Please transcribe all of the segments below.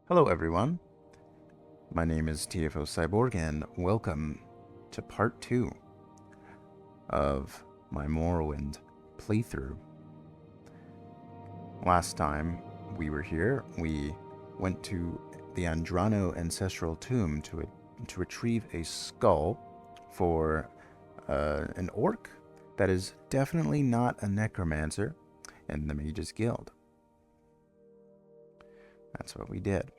Hello everyone, my name is TFO Cyborg and welcome to part 2 of my Morrowind playthrough. Last time we were here, we went to the Andrano Ancestral Tomb to retrieve a skull for an orc that is definitely not a necromancer in the Mages Guild. That's what we did.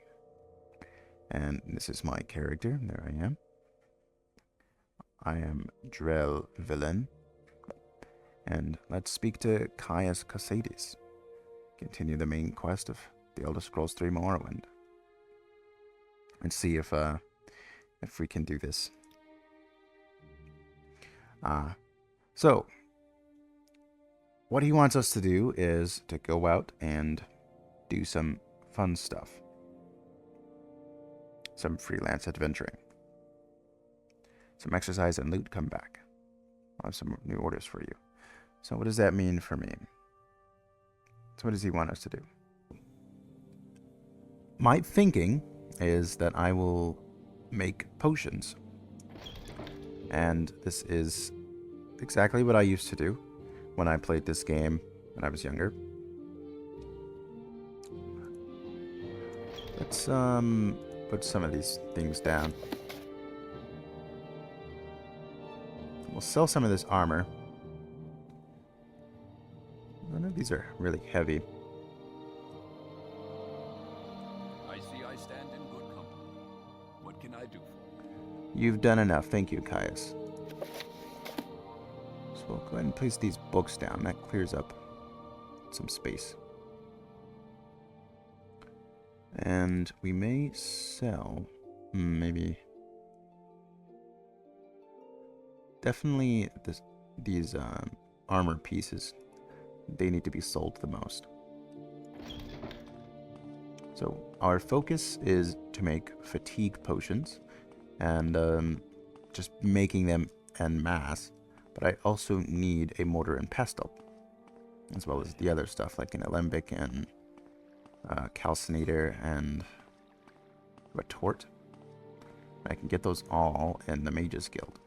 And this is my character. There I am. I am Drell Villain. And let's speak to Caius. Continue the main quest of the Elder Scrolls 3 Morrowind. And see if we can do this. So, what he wants us to do is to go out and do some fun stuff. Some freelance adventuring. Some exercise and loot come back. I'll have some new orders for you. So what does that mean for me? So what does he want us to do? My thinking is that I will make potions. And this is exactly what I used to do when I played this game when I was younger. Let's put some of these things down. We'll sell some of this armor. None of these are really heavy. I see I stand in good company. What can I do for you? You've done enough. Thank you, Caius. So we'll go ahead and place these books down. That clears up some space. And we may sell, maybe, definitely these armor pieces. They need to be sold the most. So our focus is to make fatigue potions and just making them en masse. But I also need a mortar and pestle, as well as the other stuff like an alembic and calcinator and retort. I can get those all in the Mages Guild.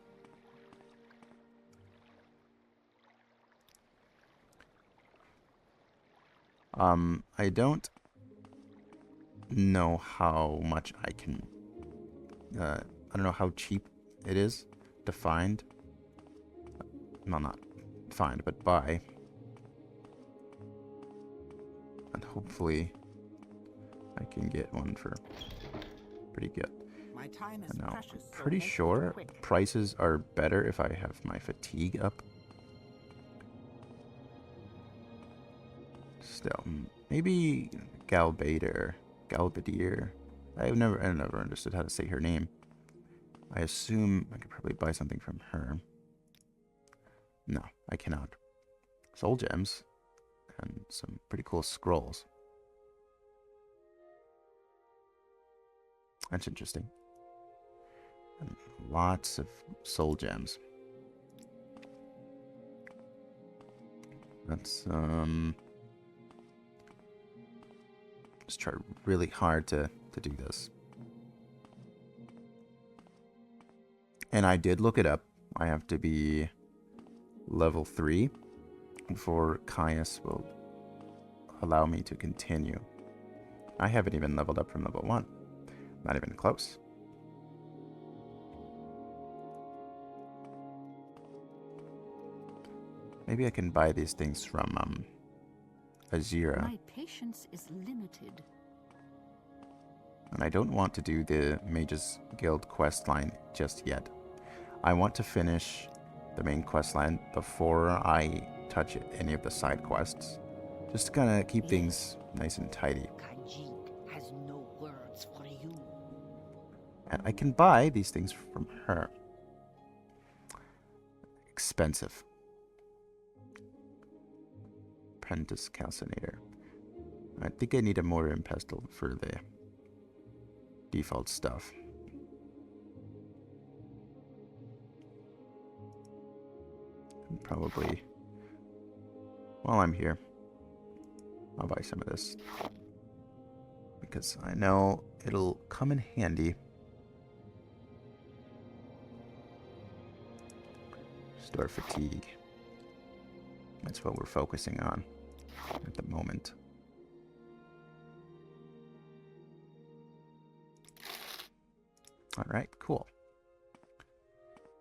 I don't know how much I can I don't know how cheap it is to find. Well, not find, but buy. And hopefully I can get one for pretty good. My time is And now, precious, I'm pretty so make it sure quick. prices are better if I have my fatigue up. Still, maybe Galbadir. I've never understood how to say her name. I assume I could probably buy something from her. No, I cannot. Soul gems and some pretty cool scrolls. That's interesting. And lots of soul gems. Let's just try really hard to do this. And I did look it up. I have to be level 3 before Caius will allow me to continue. I haven't even leveled up from level 1. Not even close. Maybe I can buy these things from Azira. My patience is limited. And I don't want to do the Mages Guild quest line just yet. I want to finish the main quest line before I touch any of the side quests. Just to kind of keep things nice and tidy. Khajiit has no words for you. And I can buy these things from her. Expensive. Apprentice calcinator. I think I need a mortar and pestle for the default stuff. And probably, while I'm here, I'll buy some of this. Because I know it'll come in handy. Restore fatigue. That's what we're focusing on at the moment. Alright, cool.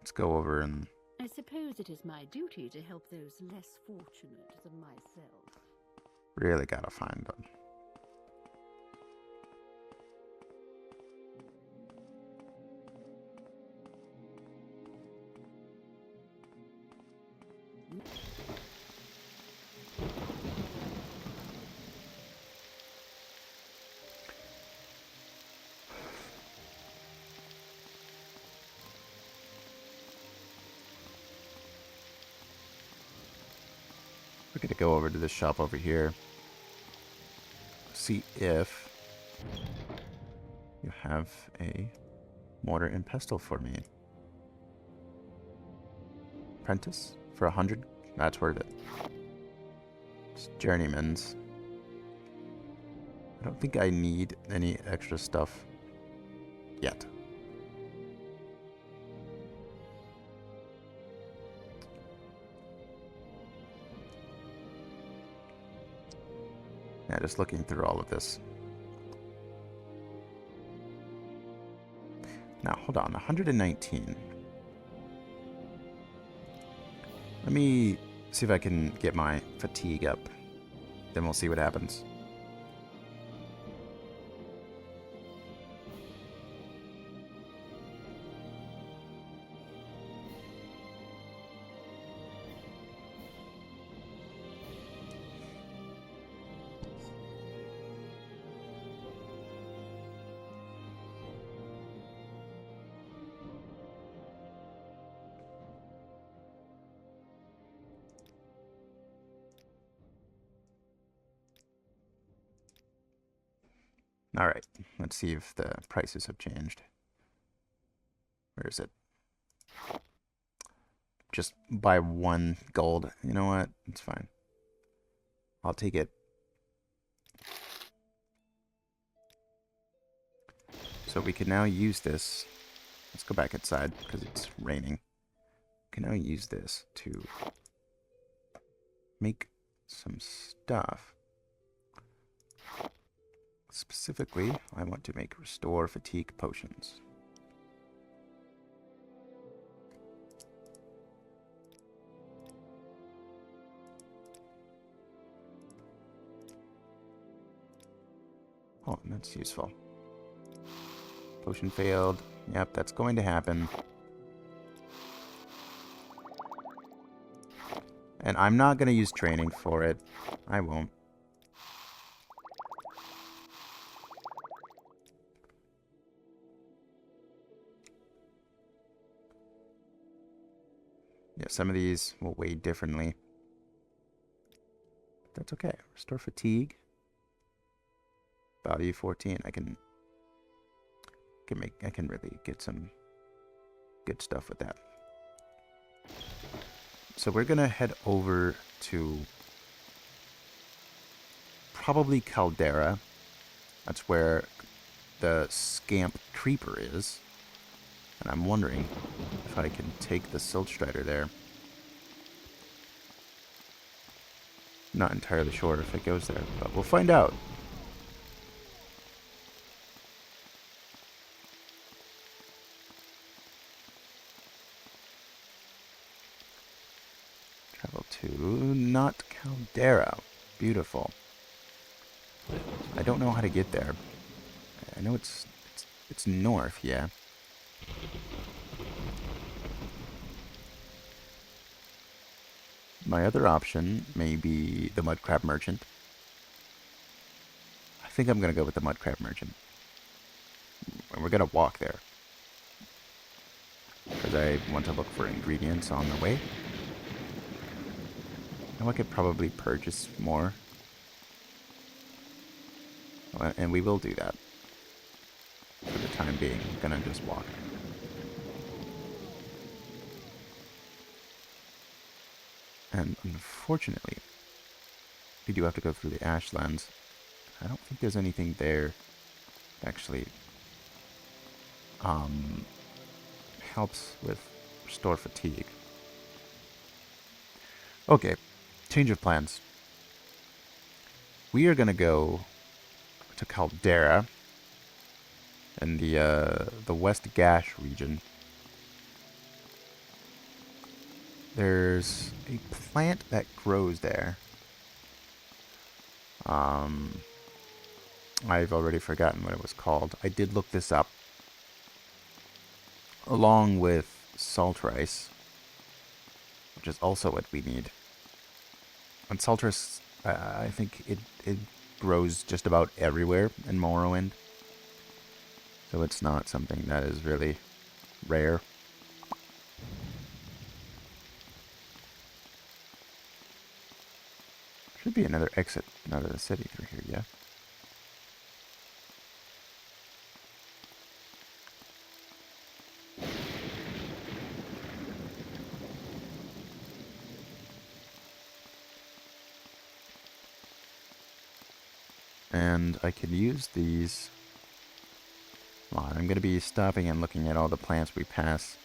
Let's go over and... I suppose it is my duty to help those less fortunate than myself. Really gotta find them. We're gonna go over to this shop over here. See if you have a mortar and pestle for me. Apprentice for 100? That's worth it. It's journeyman's. I don't think I need any extra stuff yet. Yeah, just looking through all of this. Now, hold on, 119. Let me see if I can get my fatigue up. Then we'll see what happens. Alright, let's see if the prices have changed. Where is it? Just buy 1 gold. You know what? It's fine. I'll take it. So we can now use this. Let's go back inside because it's raining. We can now use this to make some stuff. Specifically, I want to make restore fatigue potions. Oh, that's useful. Potion failed. Yep, that's going to happen. And I'm not going to use training for it. I won't. Yeah, some of these will weigh differently. That's okay. Restore fatigue. Value 14. I can really get some good stuff with that. So we're gonna head over to probably Caldera. That's where the Scamp Creeper is. And I'm wondering if I can take the Silt Strider there. Not entirely sure if it goes there, but we'll find out. Travel to not Caldera. Beautiful. I don't know how to get there. I know it's north, yeah. My other option may be the Mud Crab Merchant. I think I'm going to go with the Mud Crab Merchant. And we're going to walk there. Because I want to look for ingredients on the way. I know I could probably purchase more. And we will do that. For the time being, I'm going to just walk. And unfortunately, we do have to go through the Ashlands. I don't think there's anything there Actually, helps with restore fatigue. Okay, change of plans. We are gonna go to Caldera in the West Gash region. There's a plant that grows there. I've already forgotten what it was called. I did look this up. Along with salt rice, which is also what we need. And salt rice, I think it grows just about everywhere in Morrowind. So it's not something that is really rare. Should be another exit out of the city through here, yeah? And I can use these. Well, I'm going to be stopping and looking at all the plants we pass.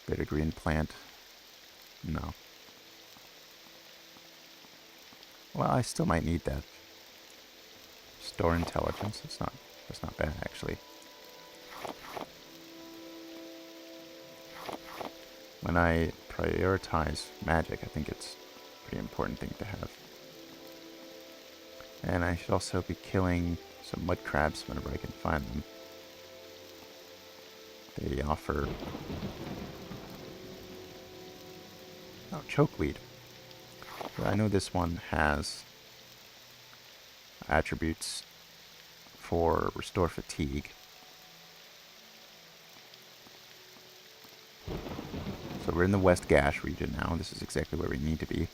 Bitter green plant. No. Well, I still might need that. Store intelligence. That's not bad actually. When I prioritize magic, I think it's a pretty important thing to have. And I should also be killing some mud crabs whenever I can find them. They offer... Oh, chokeweed. So I know this one has attributes for restore fatigue. So we're in the West Gash region now. This is exactly where we need to be.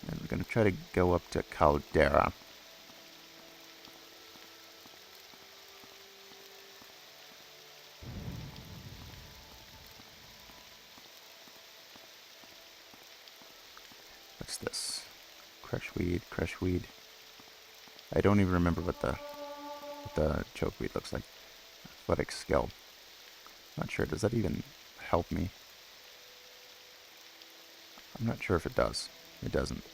And we're going to try to go up to Caldera. What's this? Crushweed, crushweed. I don't even remember what the chokeweed looks like. Athletic skill. Not sure. Does that even help me? I'm not sure if it does. It doesn't.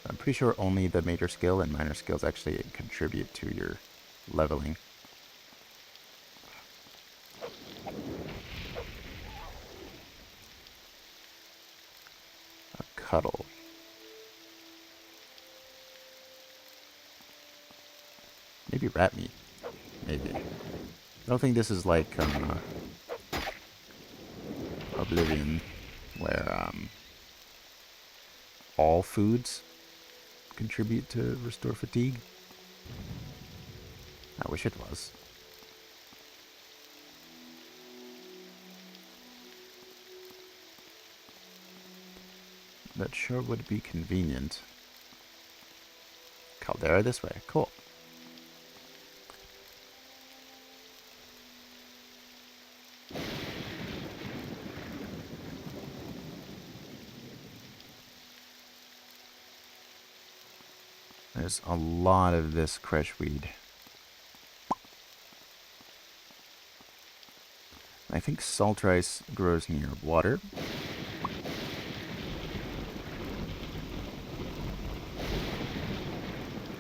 I'm pretty sure only the major skill and minor skills actually contribute to your leveling. A cuddle. Maybe rat meat. Maybe. I don't think this is like Oblivion, where all foods contribute to restore fatigue. I wish it was. That sure would be convenient. Caldera this way. Cool. There's a lot of this crushweed. I think salt rice grows near water.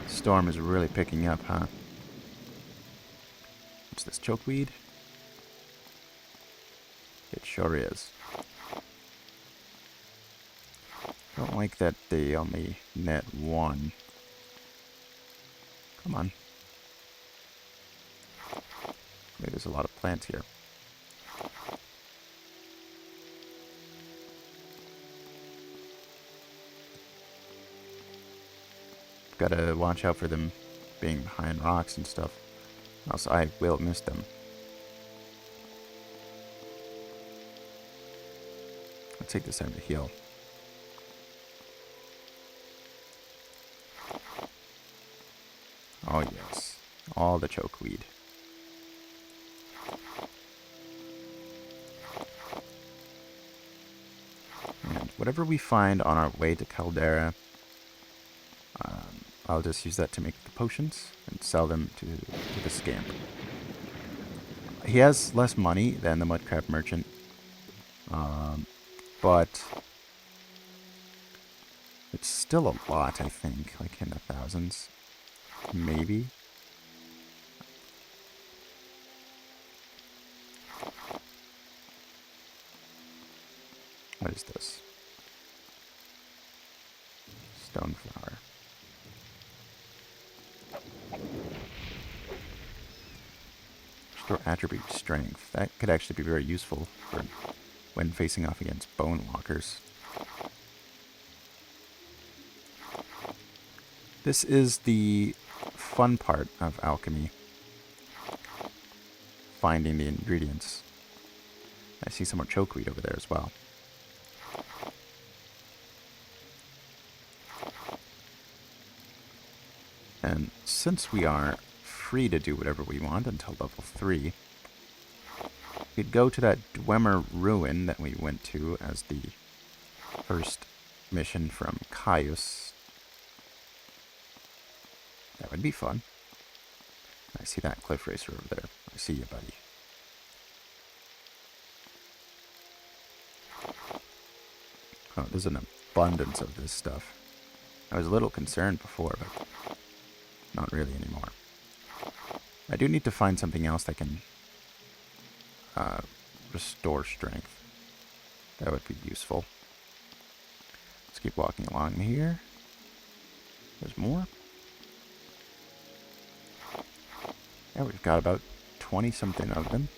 Storm is really picking up, huh? What's this, chokeweed? It sure is. Don't like that they only net one. Come on. There's a lot of plants here. Gotta watch out for them being behind rocks and stuff. Else I will miss them. Let's take this time to heal. Oh yes. All the chokeweed. whatever we find on our way to Caldera, I'll just use that to make the potions and sell them to the scamp. He has less money than the mudcrab merchant, but it's still a lot, I think, like in the thousands, maybe. What is this? Stone flower. Restore attribute strength. That could actually be very useful for when facing off against bone walkers. This is the fun part of alchemy. Finding the ingredients. I see some more chokeweed over there as well. And since we are free to do whatever we want until level 3, we could go to that Dwemer ruin that we went to as the first mission from Caius. That would be fun. I see that cliff racer over there. I see you, buddy. Oh, there's an abundance of this stuff. I was a little concerned before, but not really anymore. I do need to find something else that can restore strength. That would be useful. Let's keep walking along here. There's more. Yeah, we've got about 20-something of them.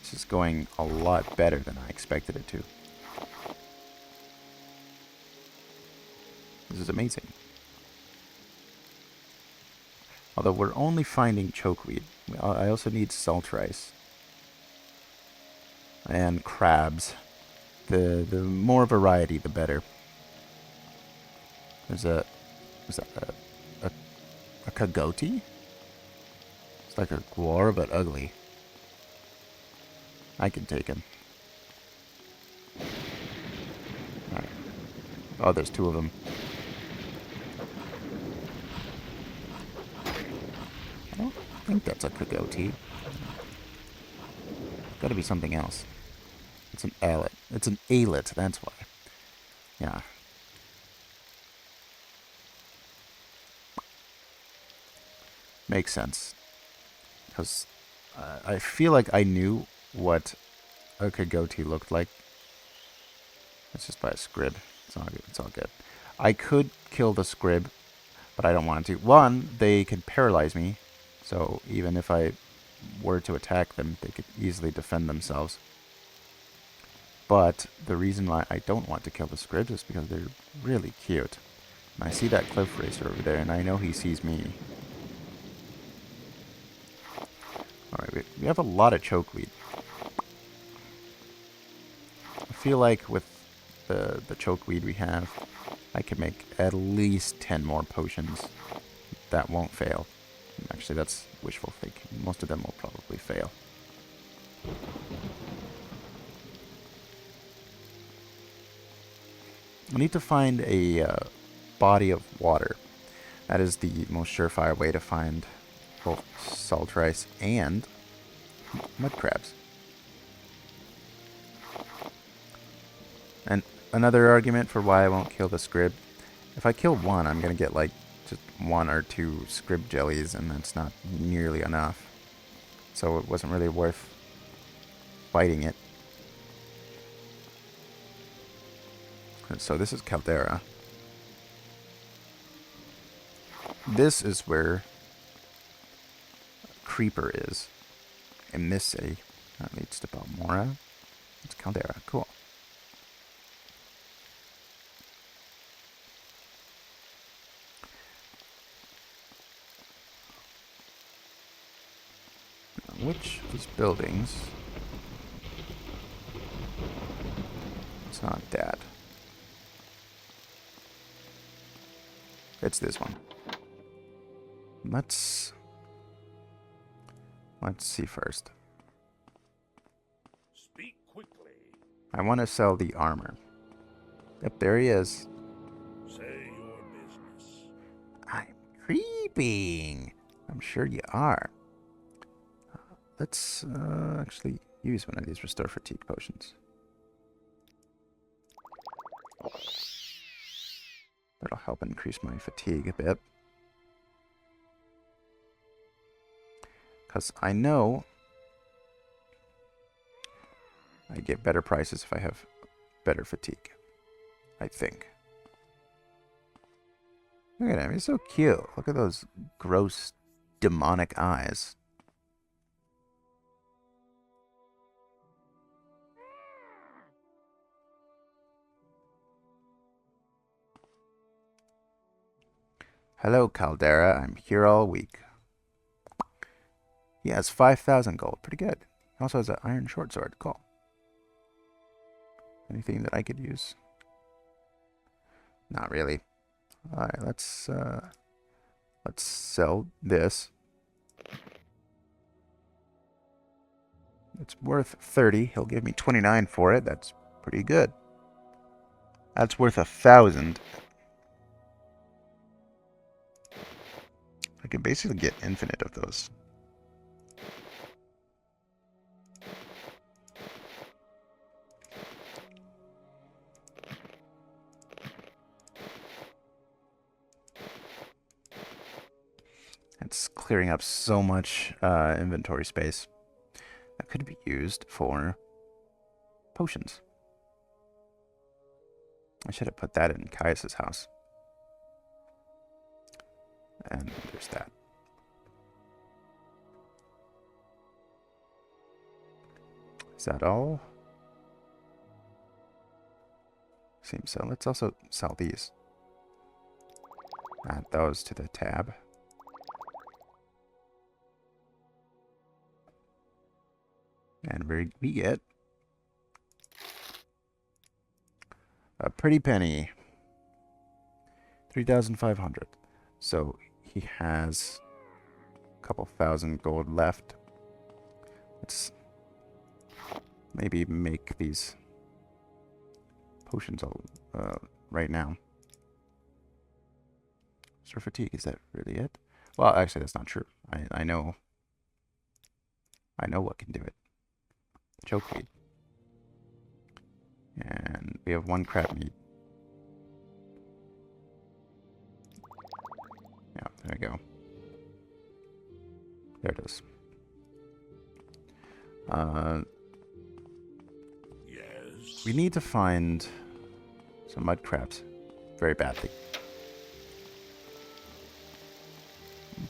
This is going a lot better than I expected it to. This is amazing. Although we're only finding chokeweed. I also need salt rice. And crabs. The more variety, the better. There's a coyote? It's like a guar, but ugly. I can take him. Alright. Oh, there's 2 of them. I don't think that's a coyote. Gotta be something else. It's an alet. It's an alet, that's why. Yeah. Makes sense. Because I feel like I knew what a coyote looked like. Let's just buy a scrib. It's all good. It's all good. I could kill the scrib, but I don't want to. One, they could paralyze me. So even if I were to attack them, they could easily defend themselves. But the reason why I don't want to kill the scribs is because they're really cute. And I see that cliff racer over there, and I know he sees me. Alright, we have a lot of chokeweed. I feel like with the chokeweed we have, I can make at least 10 more potions. That won't fail. Actually, that's wishful thinking. Most of them will probably fail. I need to find a body of water. That is the most surefire way to find both salt rice and mud crabs. And another argument for why I won't kill the scrib. If I kill one, I'm going to get like just 1 or 2 scrib jellies, and that's not nearly enough. So it wasn't really worth fighting it. So this is Caldera. This is where Creeper is. In this city. That leads to Balmora. It's Caldera. Cool. Now, which of these buildings? It's not that. It's this one. Let's see first. Speak quickly. I want to sell the armor. Yep, there he is. Say your business. I'm creeping. I'm sure you are. Let's actually use one of these restore fatigue potions. That'll help increase my fatigue a bit. Because I know I get better prices if I have better fatigue. I think. Look at him. He's so cute. Look at those gross, demonic eyes. Hello, Caldera. I'm here all week. He has 5,000 gold. Pretty good. He also has an iron short sword. Cool. Anything that I could use? Not really. Alright, let's sell this. It's worth 30. He'll give me 29 for it. That's pretty good. That's worth 1,000. I can basically get infinite of those. It's clearing up so much inventory space. That could be used for potions. I should have put that in Caius's house. And there's that. Is that all? Seems so. Let's also sell these. Add those to the tab. And we get a pretty penny. 3,500. So he has a couple thousand gold left. Let's maybe make these potions all right now. Sir fatigue, is that really it? Well, actually, that's not true. I know what can do it. Chokeweed. And we have one crab meat. Yeah, there we go. There it is. Yes. We need to find some mud crabs very badly.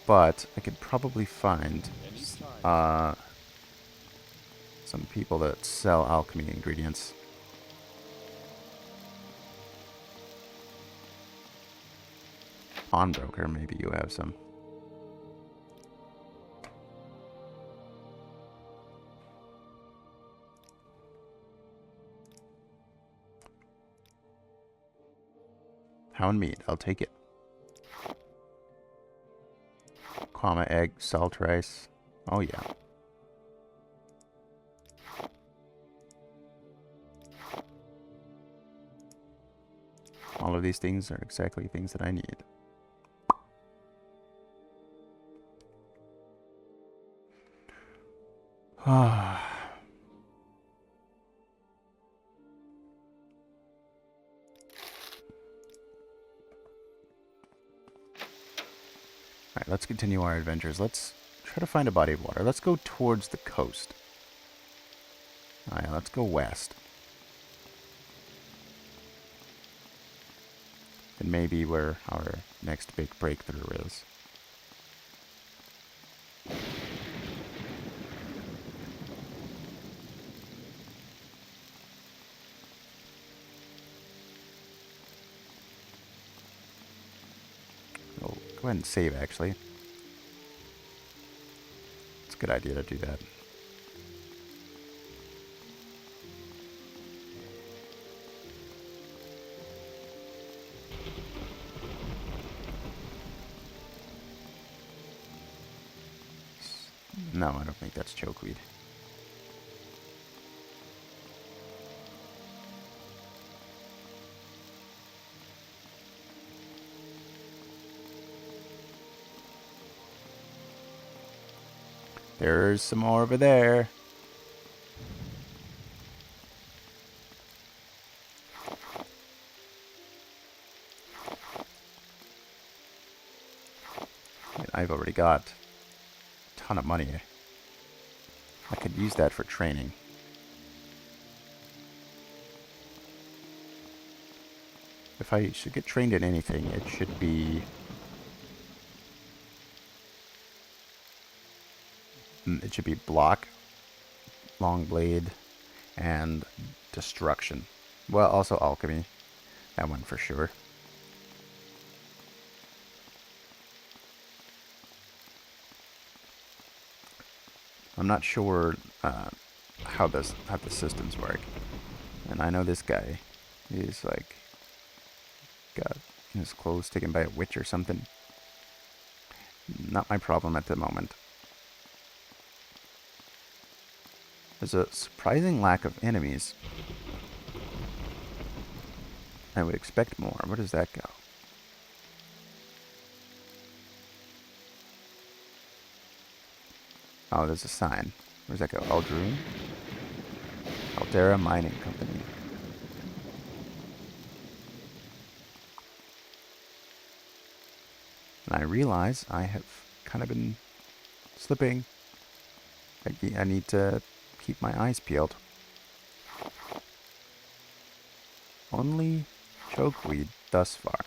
But I could probably find some people that sell alchemy ingredients. Pawnbroker, maybe you have some. Hound meat, I'll take it. Kwama egg, salt rice. Oh yeah. All of these things are exactly things that I need. Alright, let's continue our adventures. Let's try to find a body of water. Let's go towards the coast. Alright, let's go west. And maybe where our next big breakthrough is. Oh, go ahead and save, actually. It's a good idea to do that. No, I don't think that's chokeweed. There's some more over there. I've already got a ton of money. I could use that for training. If I should get trained in anything, it should be... It should be block, long blade, and destruction. Well, also alchemy. That one for sure. I'm not sure how the systems work, and I know this guy. He's like got his clothes taken by a witch or something. Not my problem at the moment. There's a surprising lack of enemies. I would expect more. Where does that go? Oh, there's a sign. Where's that go? Aldroon? Aldera Mining Company. And I realize I have kind of been slipping. I need to keep my eyes peeled. Only chokeweed thus far.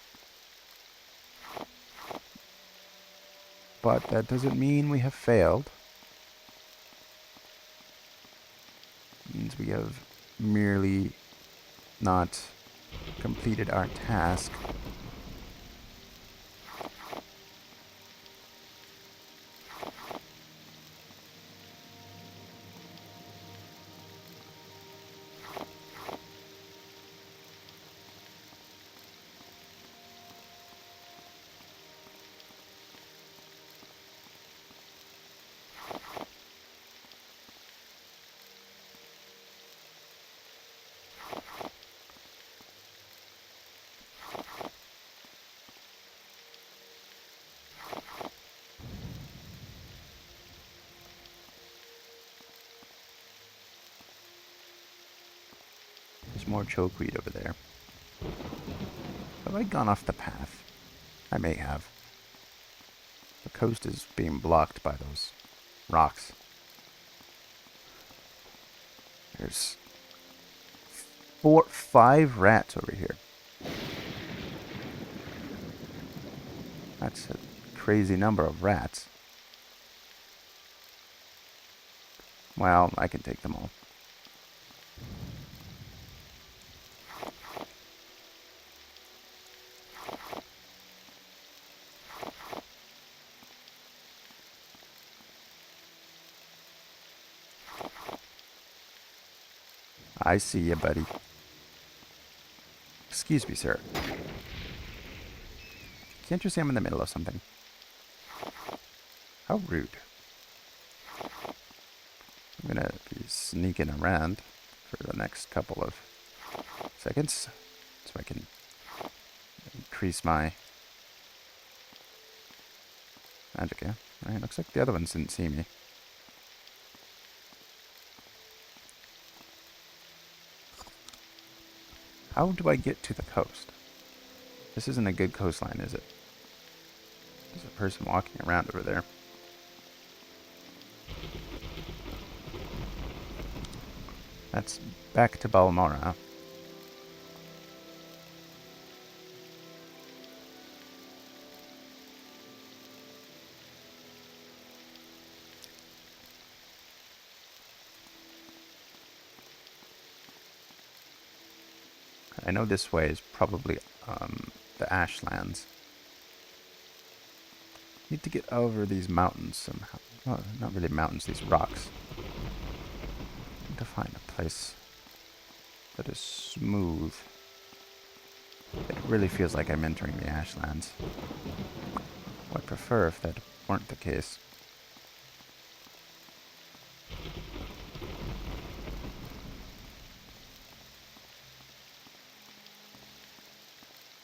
But that doesn't mean we have failed. It means we have merely not completed our task. There's more chokeweed over there. Have I gone off the path? I may have. The coast is being blocked by those rocks. There's 5 rats over here. That's a crazy number of rats. Well, I can take them all. I see you, buddy. Excuse me, sir. Can't you see I'm in the middle of something? How rude. I'm gonna be sneaking around for the next couple of seconds so I can increase my magic, yeah? Alright, looks like the other ones didn't see me. How do I get to the coast? This isn't a good coastline, is it? There's a person walking around over there. That's back to Balmora. I know this way is probably the Ashlands. Need to get over these mountains somehow. Well, not really mountains, these rocks. Need to find a place that is smooth. It really feels like I'm entering the Ashlands. I'd prefer if that weren't the case.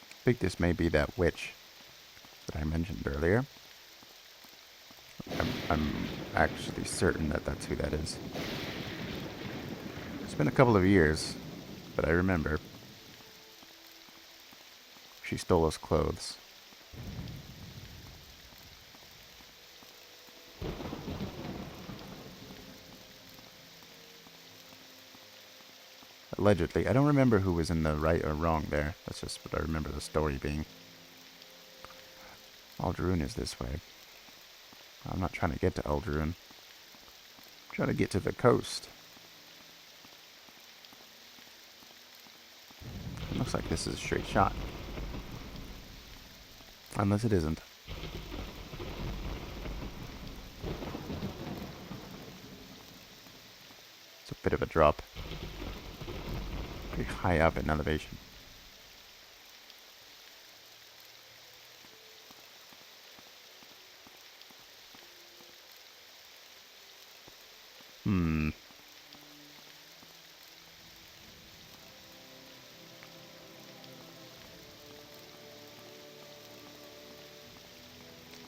I think this may be that witch that I mentioned earlier. I'm actually certain that that's who that is. It's been a couple of years, but I remember. She stole us clothes. Allegedly. I don't remember who was in the right or wrong there. That's just what I remember the story being. Alderun is this way. I'm not trying to get to Alderun. I'm trying to get to the coast. It looks like this is a straight shot. Unless it isn't. It's a bit of a drop. Pretty high up in elevation.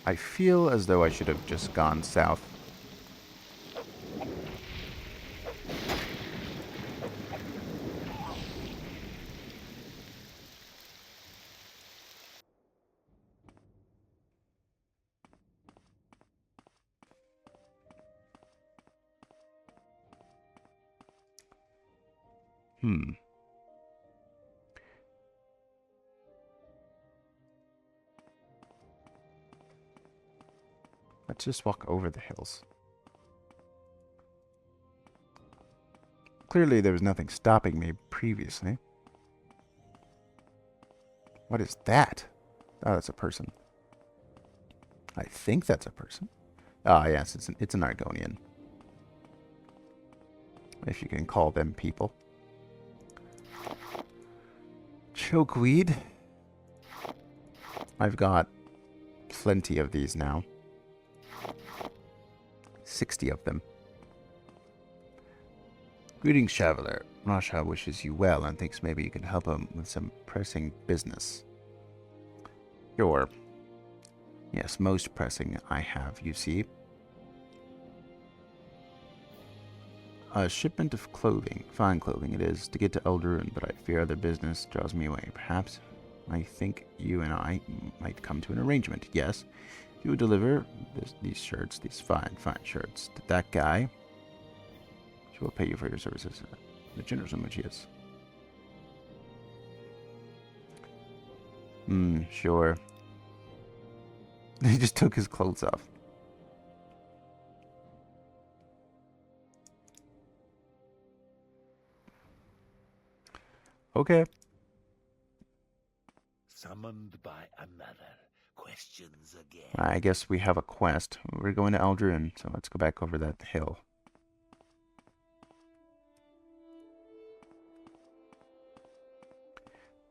I feel as though I should have just gone south. Let's just walk over the hills. Clearly there was nothing stopping me previously. What is that? Oh, that's a person. I think that's a person. Ah, yes, it's an Argonian. If you can call them people. Chokeweed. I've got plenty of these now. 60 of them. Greetings, traveler. Rasha wishes you well and thinks maybe you can help him with some pressing business. Sure. Yes, most pressing I have, you see. A shipment of clothing, fine clothing it is, to get to Eldarun, but I fear other business draws me away. Perhaps I think you and I might come to an arrangement. Yes, if you would deliver these shirts, these fine shirts, to that guy, she will pay you for your services. The generous how much he is. Sure. He just took his clothes off. Okay. Summoned by another. Questions again. I guess we have a quest. We're going to Eldarun, so let's go back over that hill.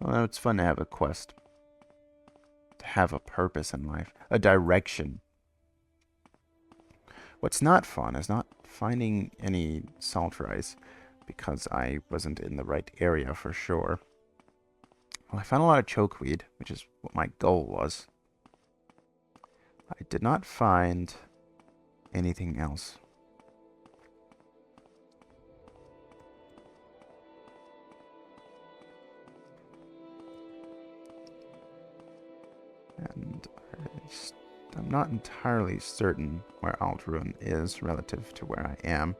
Well, it's fun to have a quest. To have a purpose in life. A direction. What's not fun is not finding any salt rice, because I wasn't in the right area for sure. Well, I found a lot of chokeweed, which is what my goal was. I did not find anything else. And I'm not entirely certain where Altarun is relative to where I am.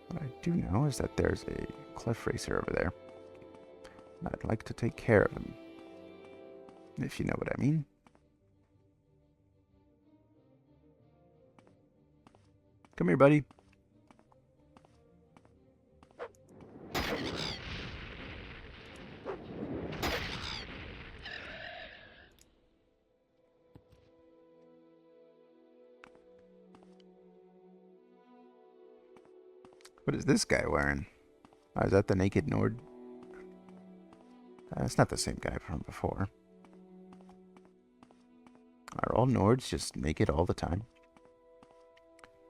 What I do know is that there's a cliff racer over there. And I'd like to take care of him. If you know what I mean. Come here, buddy. What is this guy wearing? Oh, is that the naked Nord? It's not the same guy from before. Are all Nords just naked all the time?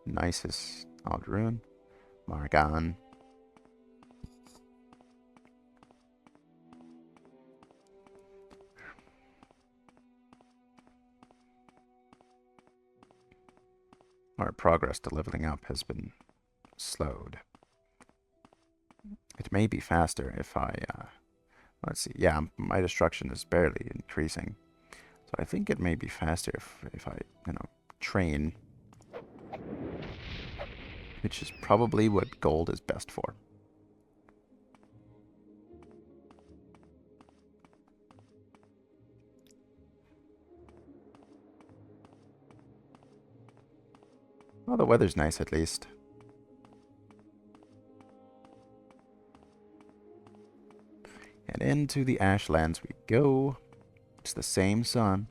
Nisus, Aldrun, Margan. our progress to leveling up has been slowed. It may be faster if I, let's see, yeah, my destruction is barely increasing. So I think it may be faster if I, train. Which is probably what gold is best for. Well, the weather's nice at least. And into the Ashlands we go. It's the same sun.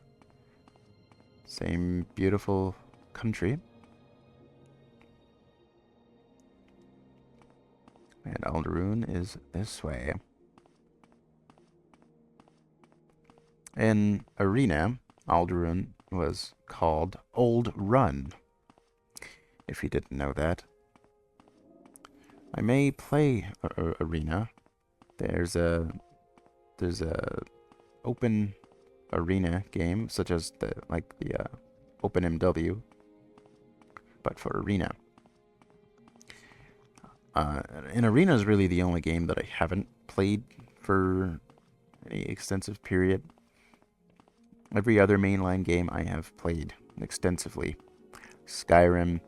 Same beautiful country. And Alderaan is this way. In Arena, Alderaan was called Old Run. If you didn't know that. I may play Arena. There's a open arena game, such as the Open MW, but for Arena. And Arena is really the only game that I haven't played for any extensive period. Every other mainline game I have played extensively. Skyrim,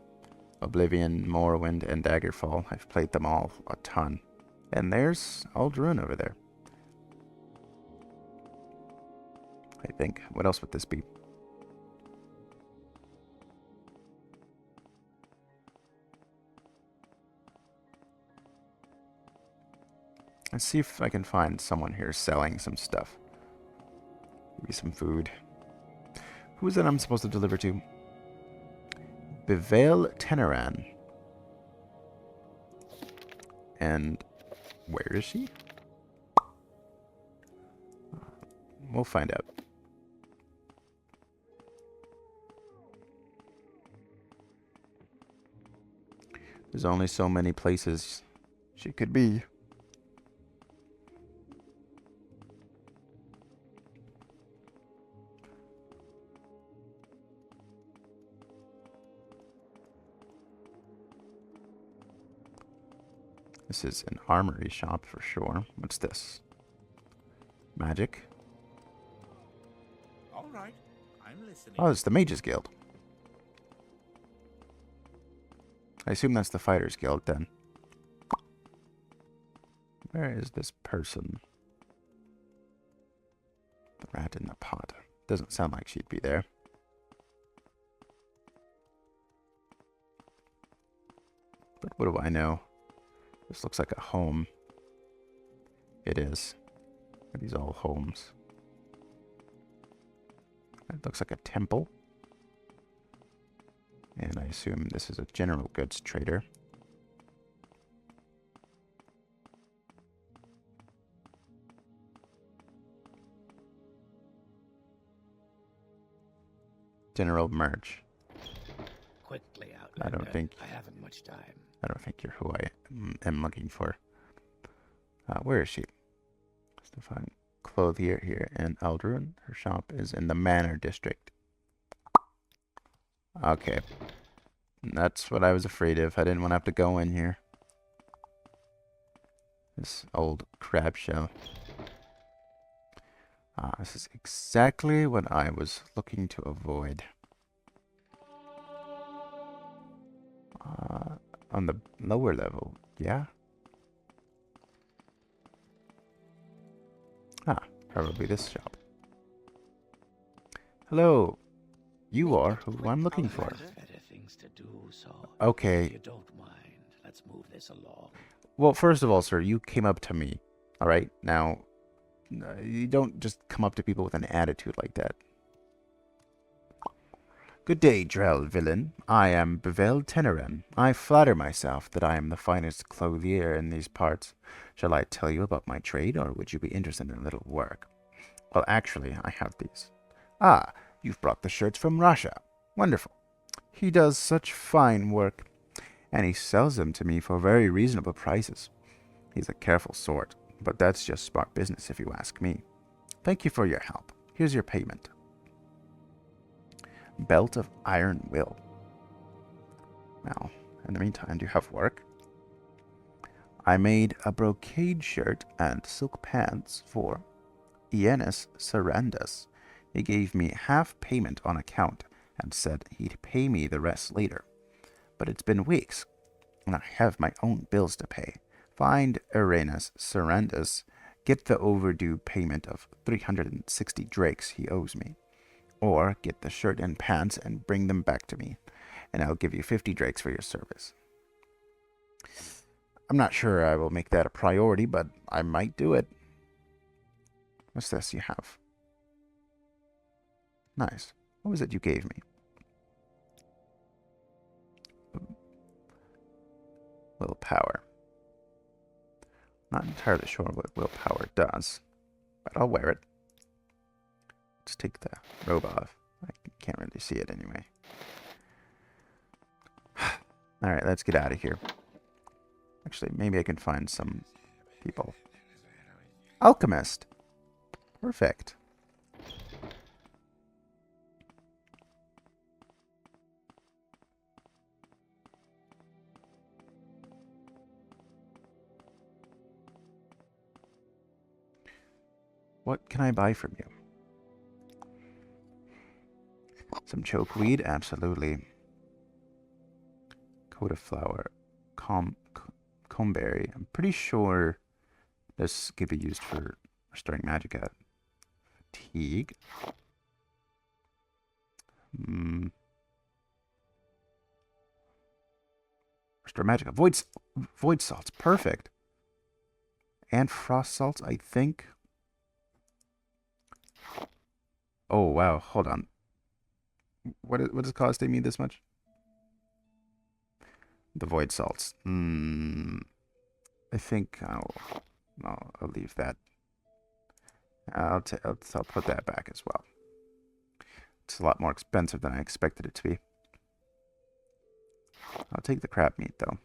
Oblivion, Morrowind, and Daggerfall. I've played them all a ton. And there's Alderaan over there. I think. What else would this be? Let's see if I can find someone here selling some stuff. Maybe some food. Who is it I'm supposed to deliver to? Bevel Teneran. And where is she? We'll find out. There's only so many places she could be. This is an armory shop for sure. What's this? Magic? All right, I'm listening. Oh, it's the Mages Guild. I assume that's the Fighters Guild then. Where is this person? The rat in the pot. Doesn't sound like she'd be there. But what do I know? This looks like a home. It is. Are these all homes? It looks like a temple. And I assume this is a general goods trader. General merch. Quickly, I don't think I haven't much time. I don't think you're who I am looking for. Where is she? Stefan Clothier here in Alderaan. Her shop is in the Manor District. Okay. That's what I was afraid of. I didn't want to have to go in here. This old crab shell. This is exactly what I was looking to avoid. On the lower level, yeah? Probably this shop. Hello. You are who I'm looking for. Better things to do, so Okay. if you don't mind, let's move this along. Well, first of all, sir, you came up to me. All right? Now, you don't just come up to people with an attitude like that. Good day, Drell villain. I am Bevel Teneran. I flatter myself that I am the finest clothier in these parts. Shall I tell you about my trade, or would you be interested in a little work? Well, actually, I have these. Ah, you've brought the shirts from Russia. Wonderful. He does such fine work, and he sells them to me for very reasonable prices. He's a careful sort, but that's just smart business if you ask me. Thank you for your help. Here's your payment. Belt of Iron Will. Now, in the meantime, do you have work? I made a brocade shirt and silk pants for Ienis Sarandus. He gave me half payment on account and said he'd pay me the rest later. But it's been weeks, and I have my own bills to pay. Find Ienis Sarandus, get the overdue payment of 360 drakes he owes me. Or get the shirt and pants and bring them back to me, and I'll give you 50 drakes for your service. I'm not sure I will make that a priority, but I might do it. What's this you have? Nice. What was it you gave me? Willpower. Not entirely sure what willpower does, but I'll wear it. Let's take the robe off. I can't really see it anyway. Alright, let's get out of here. Actually, maybe I can find some people. Alchemist! Perfect. What can I buy from you? Some chokeweed? Absolutely. Coat of flower. Comberry. I'm pretty sure this could be used for restoring magicka. Fatigue. Restore magicka. Void salts. Perfect. And frost salts, I think. Oh, wow. Hold on. What is costing me this much? The void salts. I think I'll leave that. I'll put that back as well. It's a lot more expensive than I expected it to be. I'll take the crab meat though.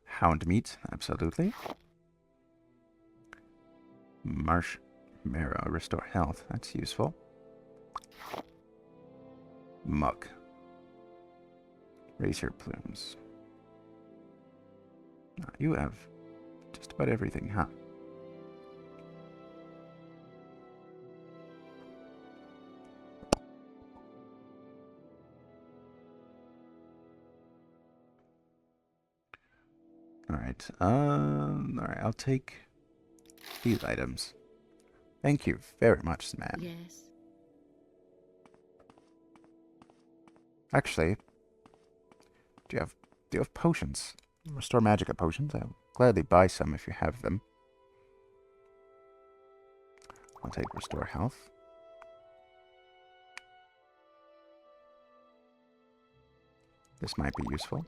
Hound meat, absolutely. Marshmallow, restore health. That's useful. Muck. Razor plumes. You have just about everything, huh? Alright, I'll take these items. Thank you very much, man. Yes. Actually, do you have potions? Restore magicka potions? I'll gladly buy some if you have them. I'll take restore health. This might be useful.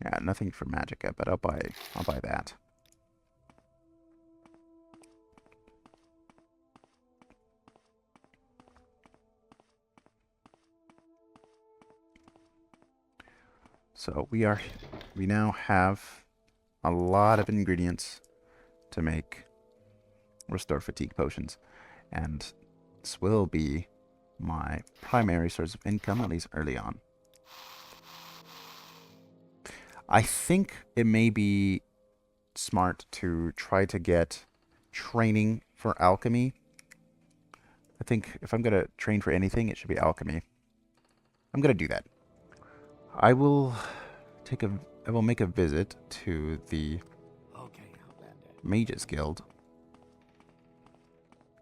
Yeah, nothing for magicka, but I'll buy that. So we now have a lot of ingredients to make restore fatigue potions, and this will be my primary source of income, at least early on. I think it may be smart to try to get training for alchemy. I think if I'm going to train for anything, it should be alchemy. I'm going to do that. I will make a visit to the Mages Guild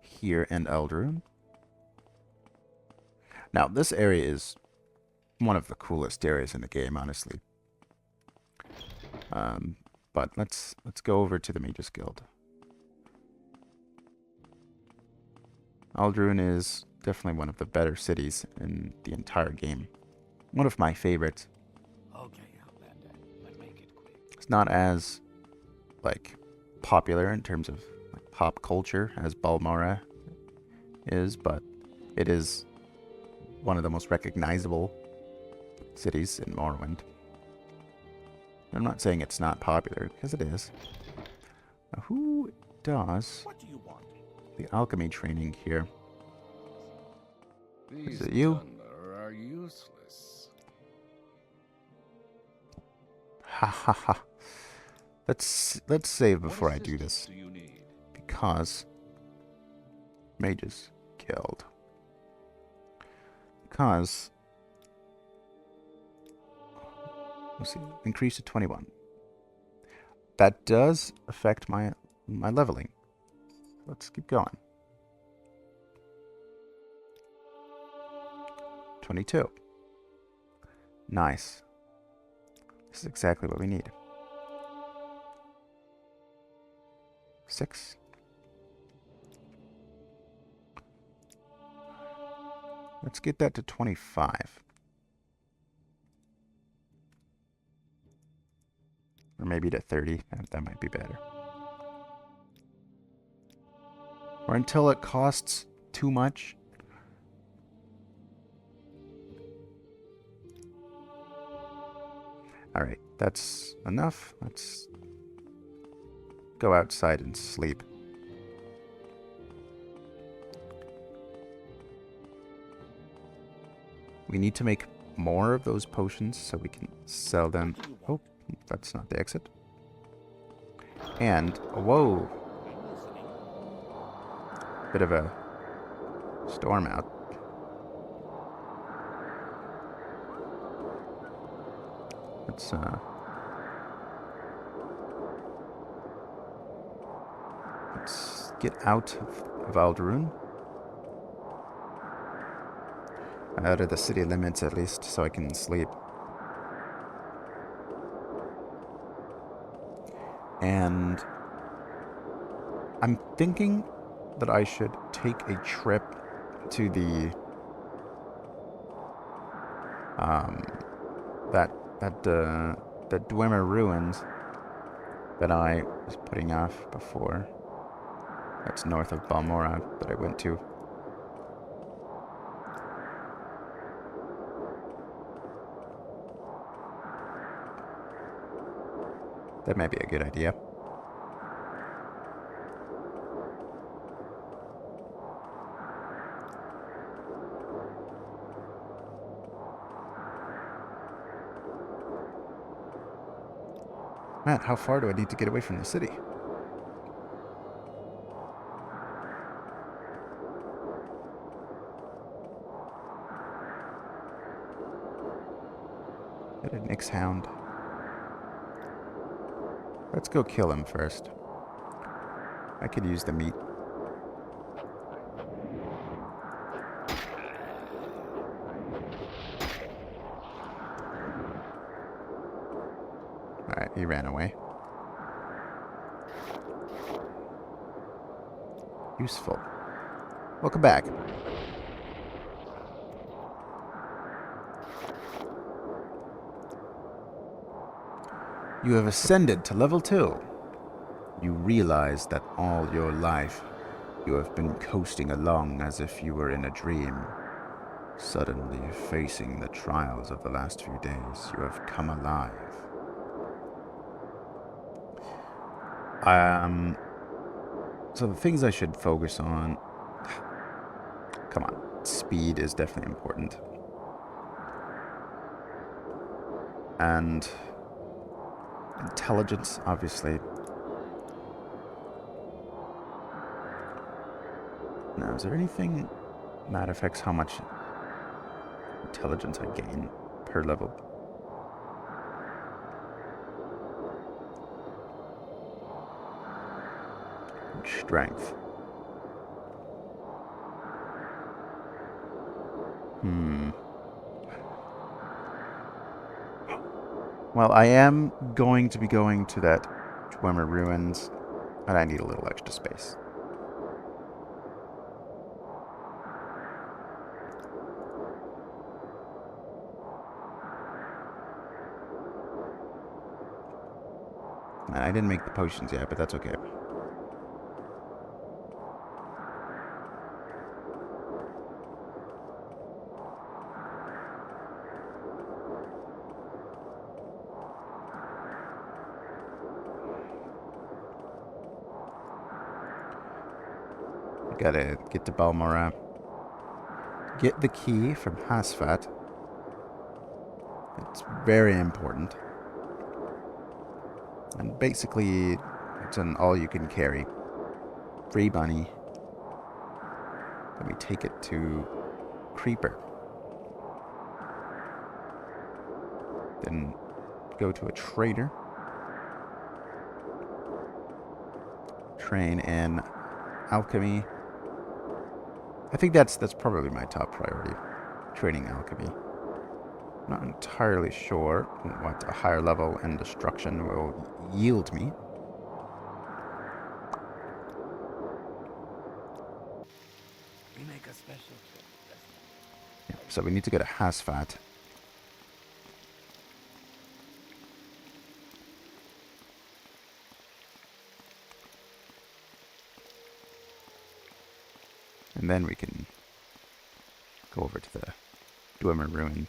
here in Eldrune. Now, this area is one of the coolest areas in the game, honestly. But let's go over to the Mages Guild. Eldrune is definitely one of the better cities in the entire game. One of my favorites. It's not as popular in terms of pop culture as Balmora is, but it is one of the most recognizable cities in Morrowind. I'm not saying it's not popular, because it is. Now, who does What do you want? the alchemy training here? These it you? Dwemer are useless. Ha ha ha. Let's save before What I do assistance this. do you need? Because mages killed. Because let's see, increase to 21. That does affect my leveling. Let's keep going. 22. Nice. This is exactly what we need. 6. Let's get that to 25. Or maybe to 30. That might be better. Or until it costs too much. Alright, that's enough. Let's go outside and sleep. We need to make more of those potions so we can sell them. Oh, that's not the exit. And, whoa, bit of a storm out. Let's get out of Alderun. Out of the city limits, at least, so I can sleep. And I'm thinking that I should take a trip to the the Dwemer ruins that I was putting off before. That's north of Balmora that I went to. That might be a good idea. Man, how far do I need to get away from the city? Get a Nyx Hound. Let's go kill him first. I could use the meat. Alright, he ran away. Useful. Welcome back. You have ascended to level 2. You realize that all your life you have been coasting along as if you were in a dream. Suddenly, facing the trials of the last few days, you have come alive. So the things I should focus on... Come on, speed is definitely important. And intelligence, obviously. Now, is there anything that affects how much intelligence I gain per level? Strength. Well, I am going to be going to that Dwemer ruins, and I need a little extra space. Man, I didn't make the potions yet, but that's okay. Gotta get to Balmora. Get the key from Hasfat. It's very important. And basically, it's an all-you-can-carry. Free bunny. Then we take it to Creeper. Then go to a trader. Train in alchemy. I think that's probably my top priority. Training alchemy. Not entirely sure what a higher level in destruction will yield me. We make a special trip. Yeah, so we need to go to Hasfat. And then we can go over to the Dwemer ruin.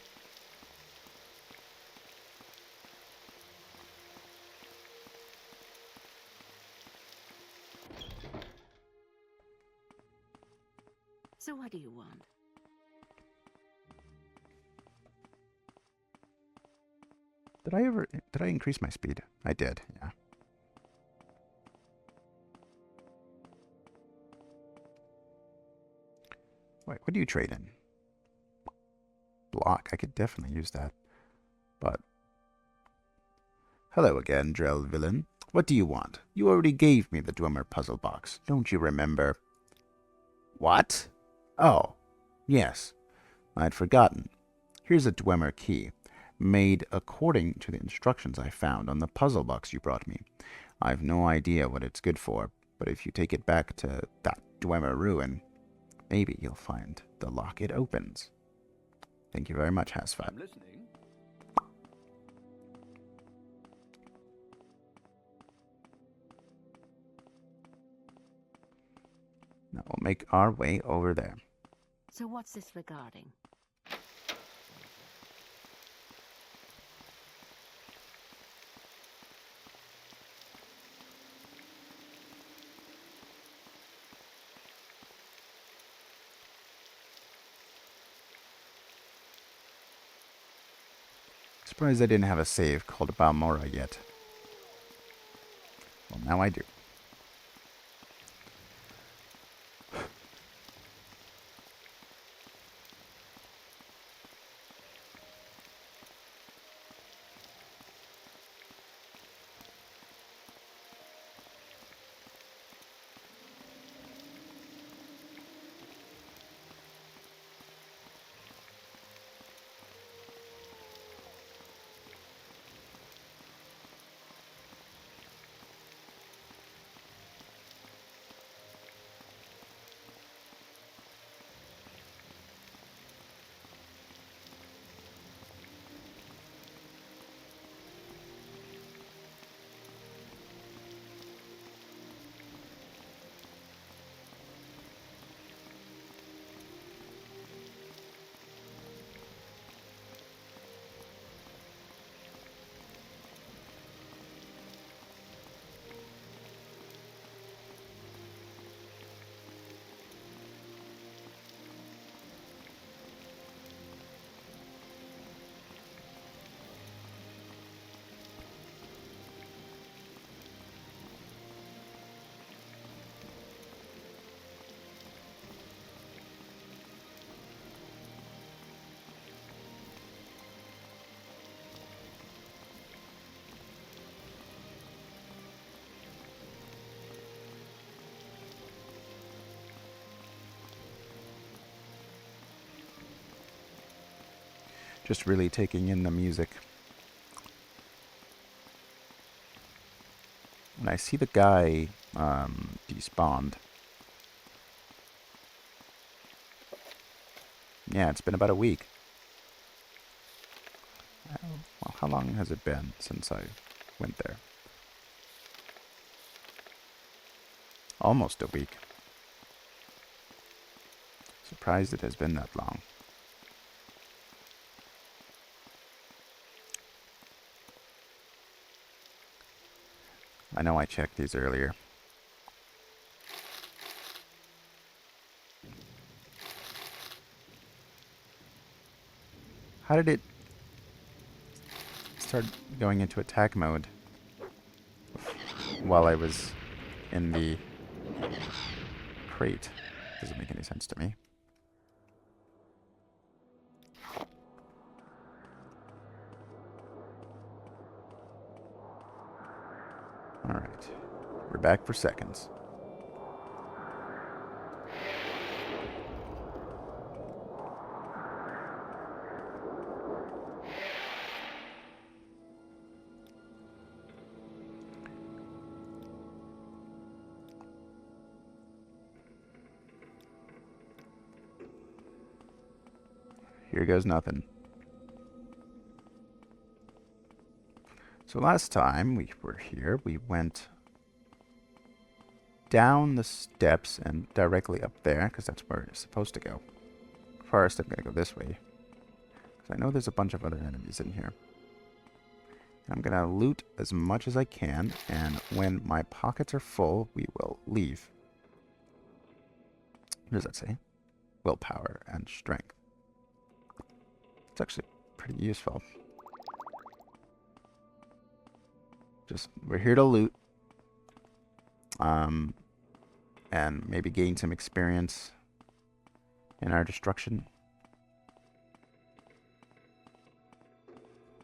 So what do you want? Did I increase my speed? I did, yeah. Wait, what do you trade in? Block, I could definitely use that. But hello again, Drell villain. What do you want? You already gave me the Dwemer puzzle box. Don't you remember? What? Oh, yes. I'd forgotten. Here's a Dwemer key, made according to the instructions I found on the puzzle box you brought me. I've no idea what it's good for, but if you take it back to that Dwemer ruin, maybe you'll find the lock it opens. Thank you very much, Hasfat. I'm listening. Now we'll make our way over there. So what's this regarding? Surprised I didn't have a save called Balmora yet. Well, now I do. Just really taking in the music. When I see the guy despawned. Yeah, it's been about a week. Well, how long has it been since I went there? Almost a week. Surprised it has been that long. I know I checked these earlier. How did it start going into attack mode while I was in the crate? Doesn't make any sense to me. Alright. We're back for seconds. Here goes nothing. So last time we were here, we went down the steps and directly up there, because that's where it's supposed to go. First, I'm going to go this way, because I know there's a bunch of other enemies in here. I'm going to loot as much as I can, and when my pockets are full, we will leave. What does that say? Willpower and strength. It's actually pretty useful. We're here to loot. And maybe gain some experience in our destruction.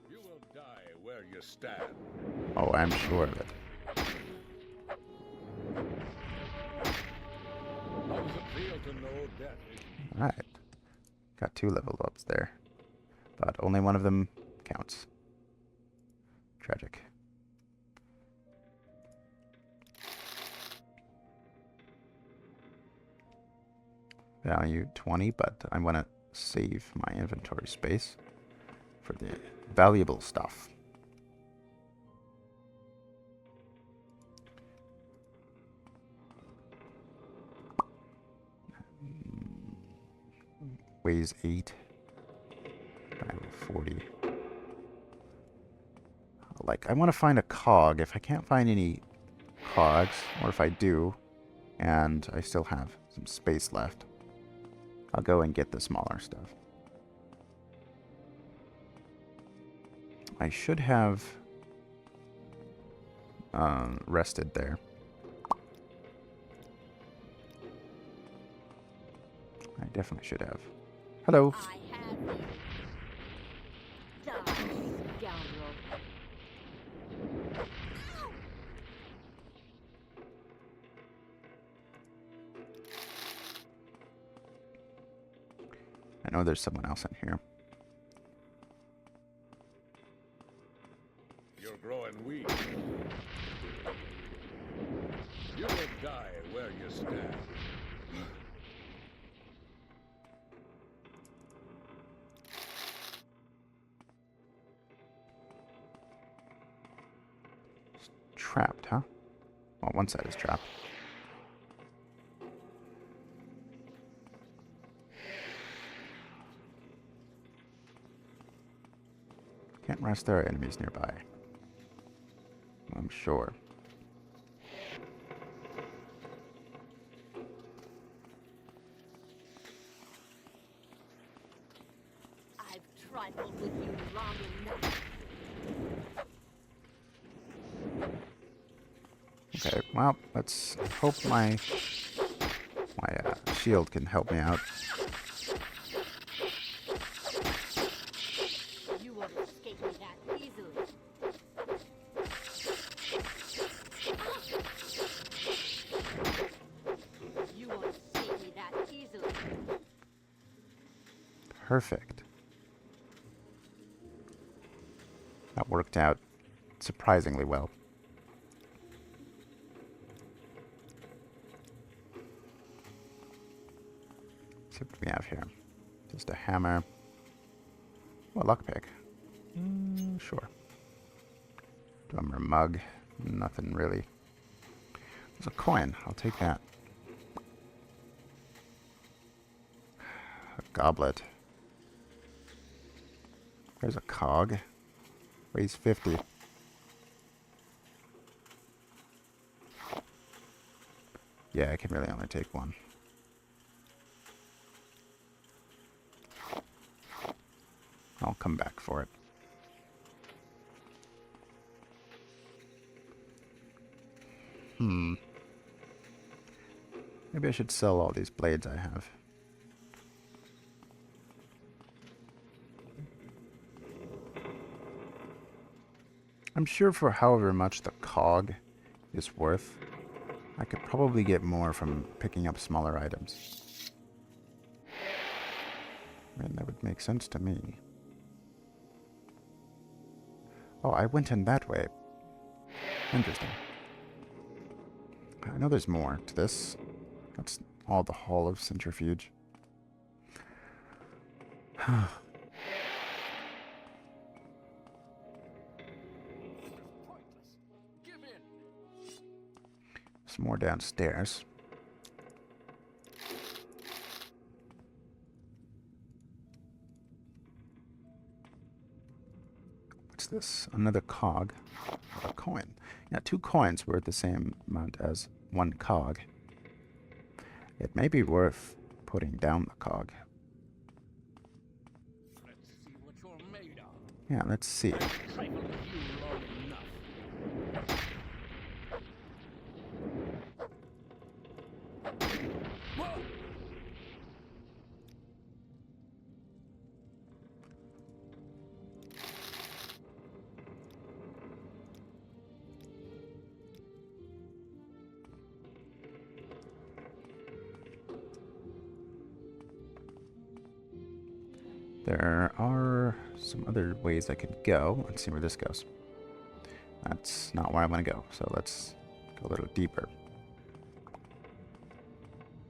You will die where you stand. Oh, I'm sure of it. How does it feel to know death is Alright. Got 2 level ups there. But only one of them counts. Tragic. Value 20, but I want to save my inventory space for the valuable stuff. Weighs 8. Value 40. Like, I want to find a cog. If I can't find any cogs, or if I do, and I still have some space left, I'll go and get the smaller stuff. I should have rested there. I definitely should have. Hello. I have you. Die, scoundrel. I know there's someone else in here. you're growing weak. You will die where you stand. Trapped, huh? Well, one side is trapped. Can't rest, there are enemies nearby. I'm sure. I've trifled with you long enough. Okay, well, let's hope my shield can help me out. You won't escape me that easily. You won't escape me that easily. Perfect. That worked out surprisingly well. Let's see what we have here. Just a hammer. Oh, a lockpick. Sure. Dwemer mug. Nothing really. There's a coin. I'll take that. A goblet. There's a cog. Weighs 50. Yeah, I can really only take one. I'll come back for it. Maybe I should sell all these blades I have. I'm sure for however much the cog is worth, I could probably get more from picking up smaller items. I mean, that would make sense to me. Oh, I went in that way. Interesting. I know there's more to this. That's all the Hall of Centrifuge. There's more downstairs. What's this? Another cog. A coin. Yeah, 2 coins worth the same amount as 1 cog. It may be worth putting down the cog. Let's see what you're made of. Yeah, let's see. Trifled with you long enough. Whoa! There are some other ways I could go. Let's see where this goes. That's not where I want to go, so let's go a little deeper.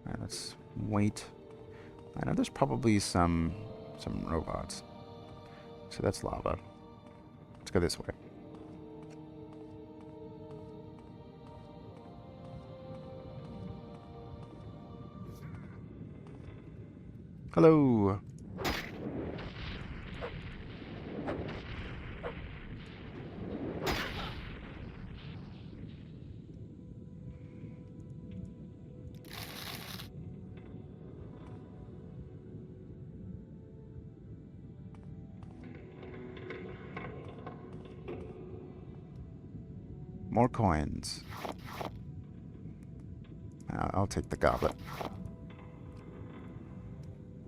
Alright, let's wait. I know there's probably some robots. So that's lava. Let's go this way. Hello! More coins. I'll take the goblet.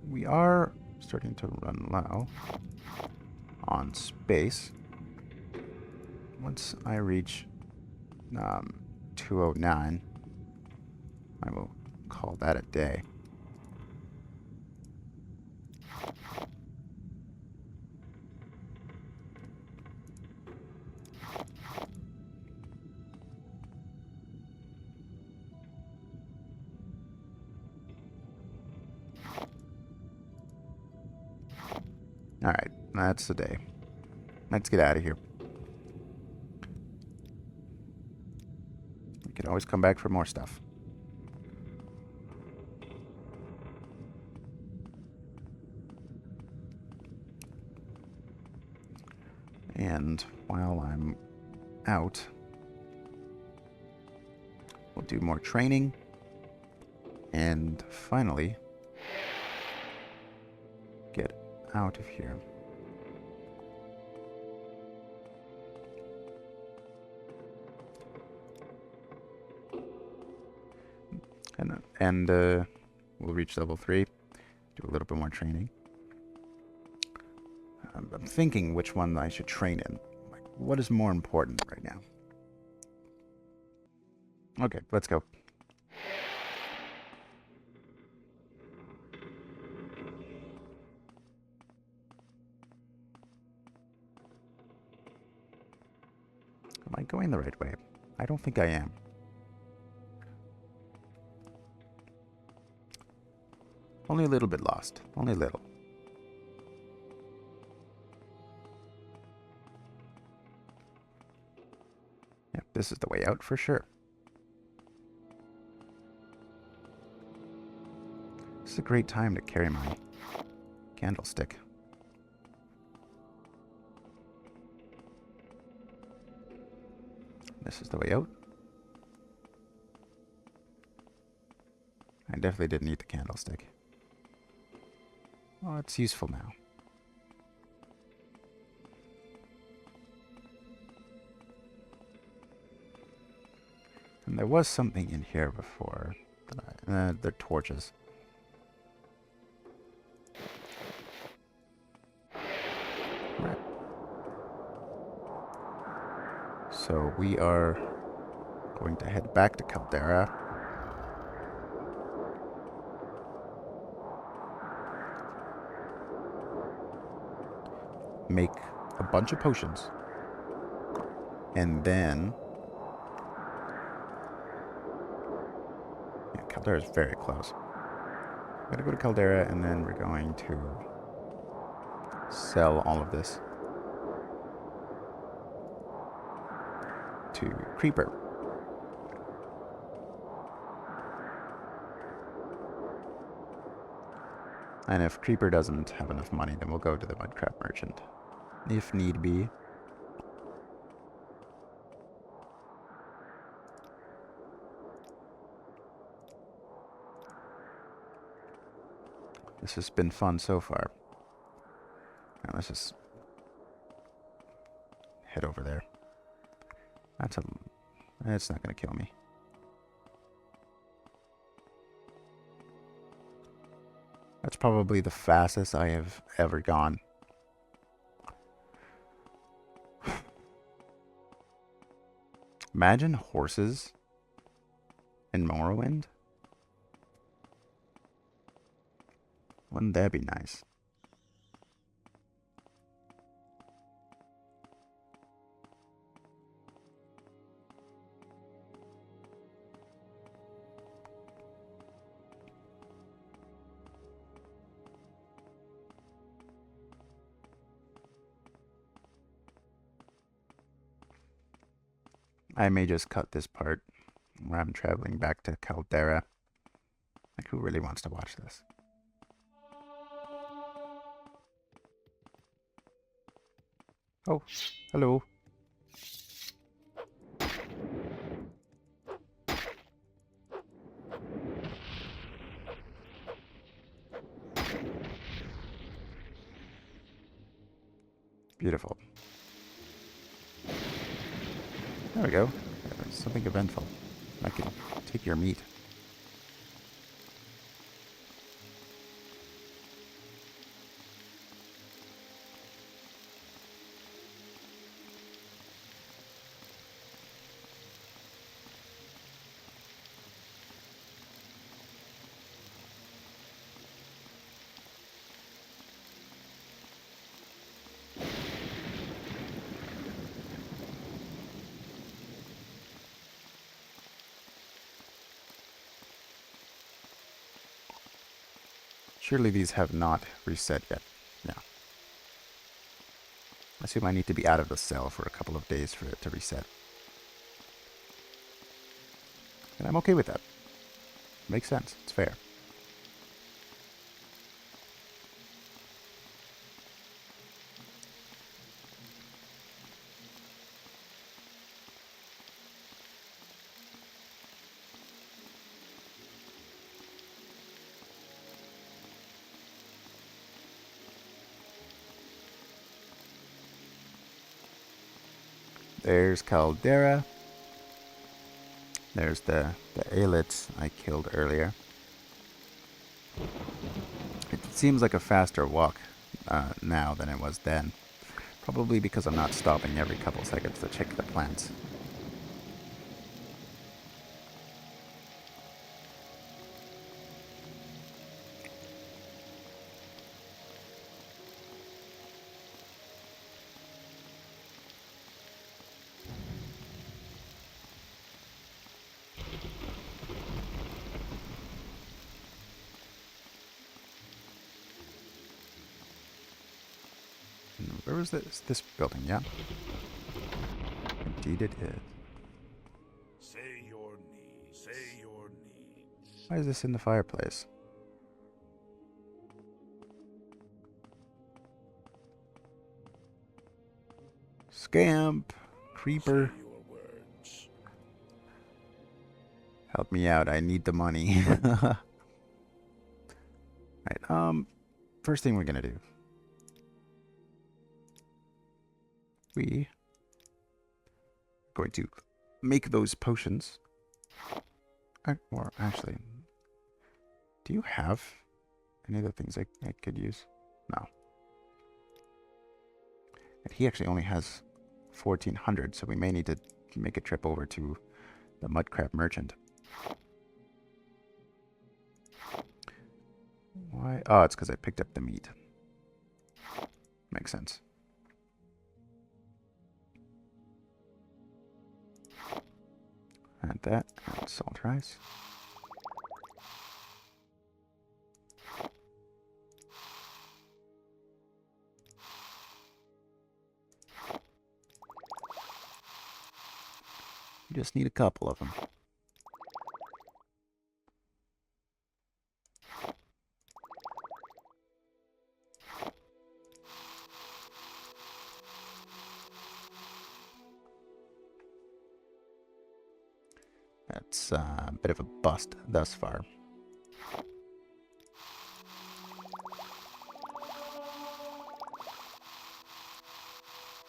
We are starting to run low on space. Once I reach 209, I will call that a day. Alright, that's the day. Let's get out of here. We can always come back for more stuff. And while I'm out, we'll do more training. And finally, get out of here. And we'll reach level 3, do a little bit more training. I'm thinking which one I should train in. Like, what is more important right now? Okay, let's go. Am I going the right way? I don't think I am. Only a little bit lost. Only a little. Yep, this is the way out for sure. This is a great time to carry my candlestick. This is the way out. I definitely didn't need the candlestick. Well, it's useful now. There was something in here before. They're torches. Right. So we are going to head back to Caldera. Make a bunch of potions. And then... yeah, Caldera is very close. We're going to go to Caldera, and then we're going to sell all of this to Creeper. And if Creeper doesn't have enough money, then we'll go to the Mudcrab Merchant, if need be. This has been fun so far. Now let's just head over there. It's not going to kill me. That's probably the fastest I have ever gone. Imagine horses in Morrowind. Wouldn't that be nice? I may just cut this part where I'm traveling back to Caldera. Like, who really wants to watch this? Oh, hello. Beautiful. There we go. Something eventful. I can take your meat. Surely these have not reset yet. No. I assume I need to be out of the cell for a couple of days for it to reset. And I'm okay with that. Makes sense. It's fair. There's Caldera. There's the Aelits I killed earlier. It seems like a faster walk now than it was then. Probably because I'm not stopping every couple seconds to check the plants. Where was this? This building, yeah. Indeed it is. Say your needs. Say your needs. Why is this in the fireplace? Scamp! Creeper! Say your words. Help me out, I need the money. Right, first thing we're gonna do. We are going to make those potions. Or actually, do you have any of the things I could use? No. And he actually only has 1,400, so we may need to make a trip over to the Mudcrab Merchant. Why? Oh, it's because I picked up the meat. Makes sense. Add that, and salt rice. You just need a couple of them. That's a bit of a bust thus far.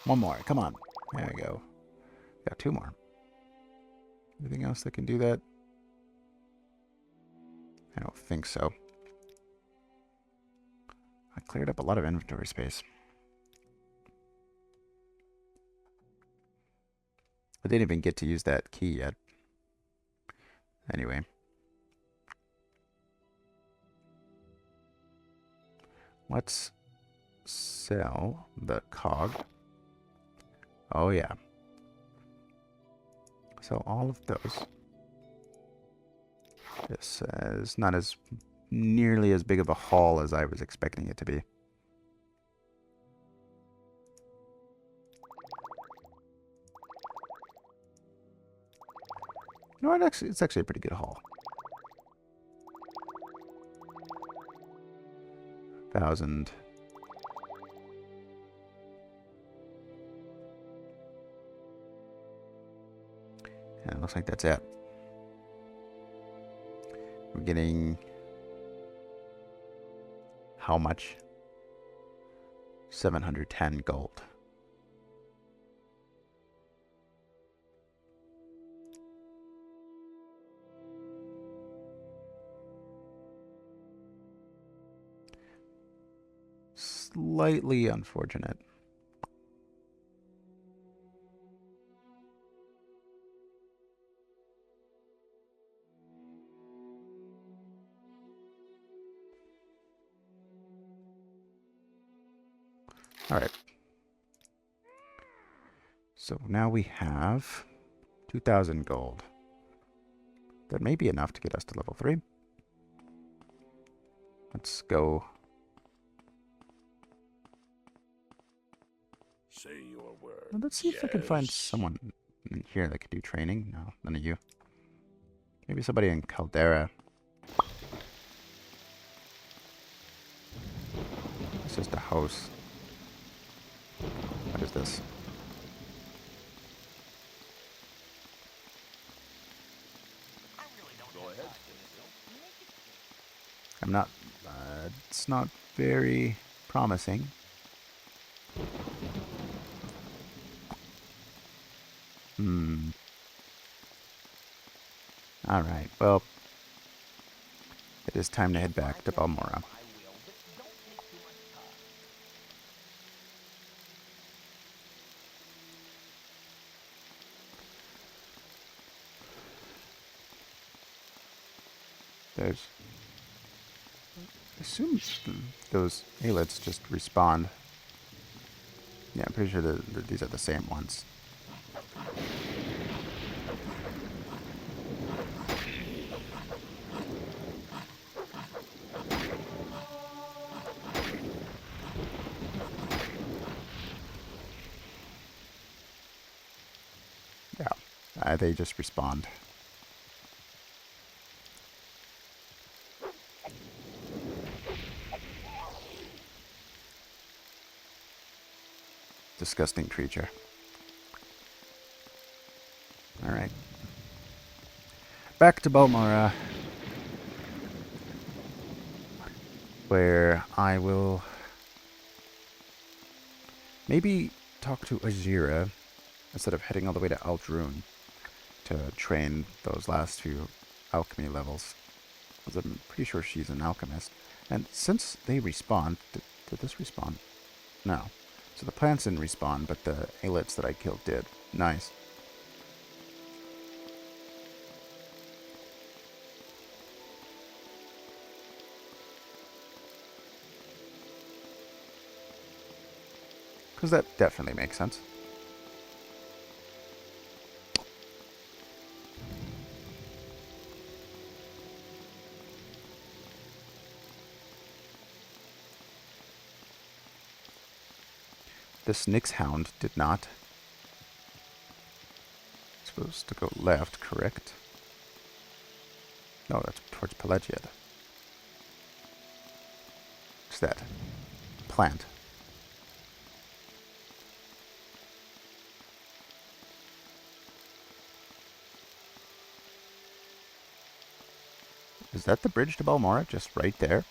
One more, come on. There we go. Got two more. Anything else that can do that? I don't think so. I cleared up a lot of inventory space. I didn't even get to use that key yet. Anyway. Let's sell the cog. Oh yeah. So all of those. This is not as nearly as big of a haul as I was expecting it to be. No, it's actually a pretty good haul. 1,000. And it looks like that's it. We're getting how much? 710 gold. Slightly unfortunate. All right. So now we have 2,000 gold. That may be enough to get us to level 3. Let's go. Say your word. Well, let's see if I can find Yes. someone in here that could do training. No, none of you. Maybe somebody in Caldera. It's just a house. What is this? Go ahead. I'm not. It's not very promising. Alright, well. It is time to head back to Balmora. There's... I assume those aylets just respawn. Yeah, I'm pretty sure that these are the same ones. Yeah, they just respawned. Disgusting creature. Alright. Back to Balmora, where I will maybe talk to Azira instead of heading all the way to Aldrune to train those last few alchemy levels. Because I'm pretty sure she's an alchemist. And since they respawn, did this respawn? No. So the plants didn't respawn, but the aelids that I killed did. Nice. Because that definitely makes sense. This Nyx hound did not. It's supposed to go left, correct? No, that's towards Pelagiad. What's that? Plant. Is that the bridge to Balmora? Just right there?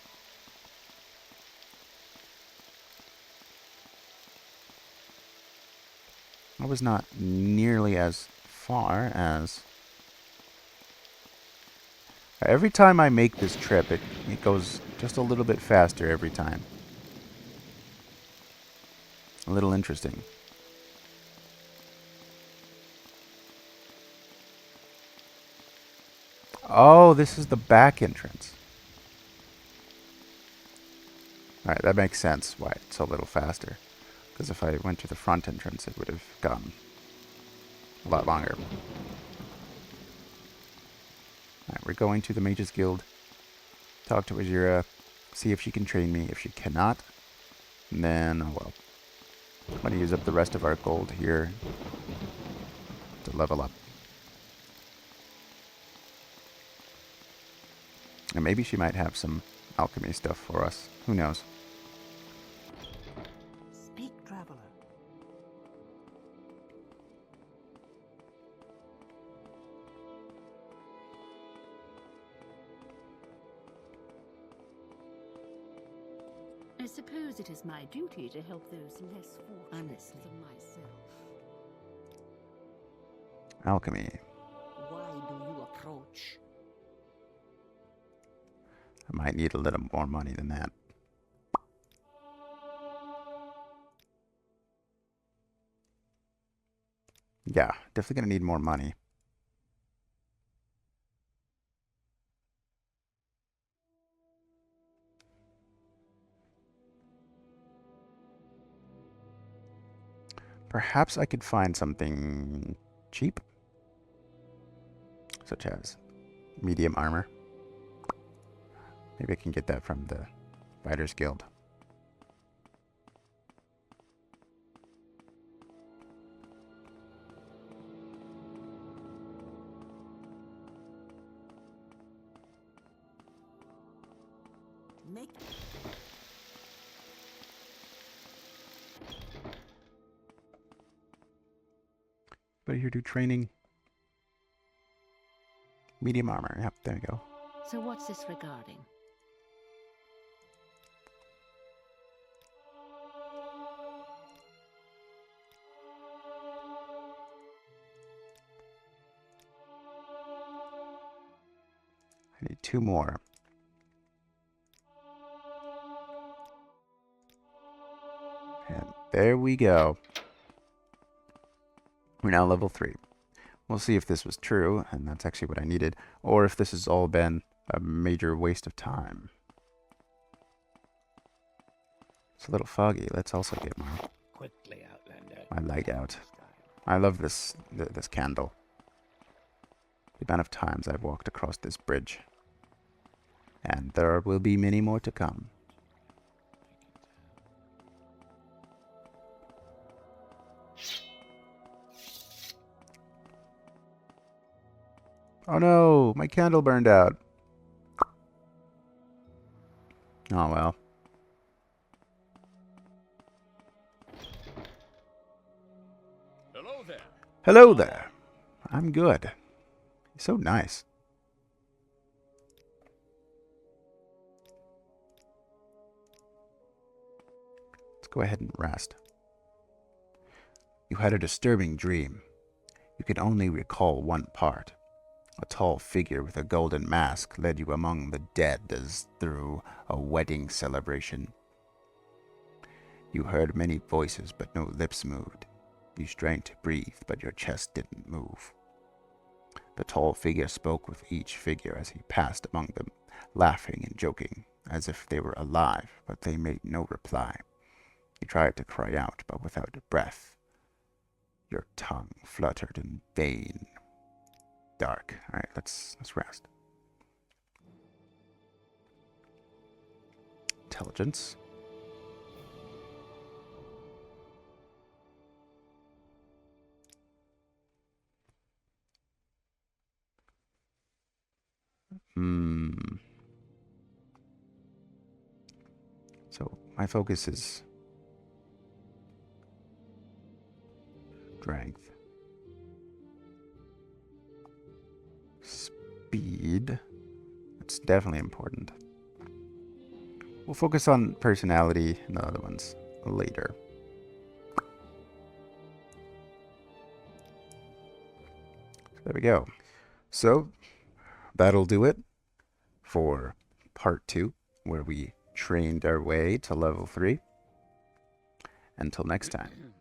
I was not nearly as far as... Every time I make this trip, it goes just a little bit faster every time. A little interesting. Oh, this is the back entrance. Alright, that makes sense why it's a little faster. Because if I went to the front entrance, it would have gone a lot longer. Alright, we're going to the Mages Guild. Talk to Azira. See if she can train me. If she cannot, then, oh well. I'm going to use up the rest of our gold here to level up. And maybe she might have some alchemy stuff for us. Who knows? Speak, traveler. I suppose it is my duty to help those less fortunate Honestly. than myself. Alchemy. Why do you approach? I might need a little more money than that. Yeah, definitely gonna need more money. Perhaps I could find something cheap, such as medium armor. Maybe I can get that from the Fighters Guild. Make But here do training. Medium armor. Yep, there you go. So what's this regarding? I need 2 more. And there we go. We're now level 3. We'll see if this was true, and that's actually what I needed, or if this has all been a major waste of time. It's a little foggy. Let's also get Quickly, Outlander. my light out. I love this candle. The amount of times I've walked across this bridge. And there will be many more to come. Oh no, my candle burned out. Oh well. Hello there. Hello there. I'm good. You're so nice. Let's go ahead and rest. You had a disturbing dream. You could only recall one part. A tall figure with a golden mask led you among the dead as through a wedding celebration. You heard many voices, but no lips moved. You strained to breathe, but your chest didn't move. The tall figure spoke with each figure as he passed among them, laughing and joking, as if they were alive, but they made no reply. You tried to cry out, but without breath. Your tongue fluttered in vain. Dark. All right, let's rest. Intelligence. So my focus is strength. Speed. It's definitely important. We'll focus on personality and the other ones later. There we go. So that'll do it for part 2, where we trained our way to level 3. Until next time.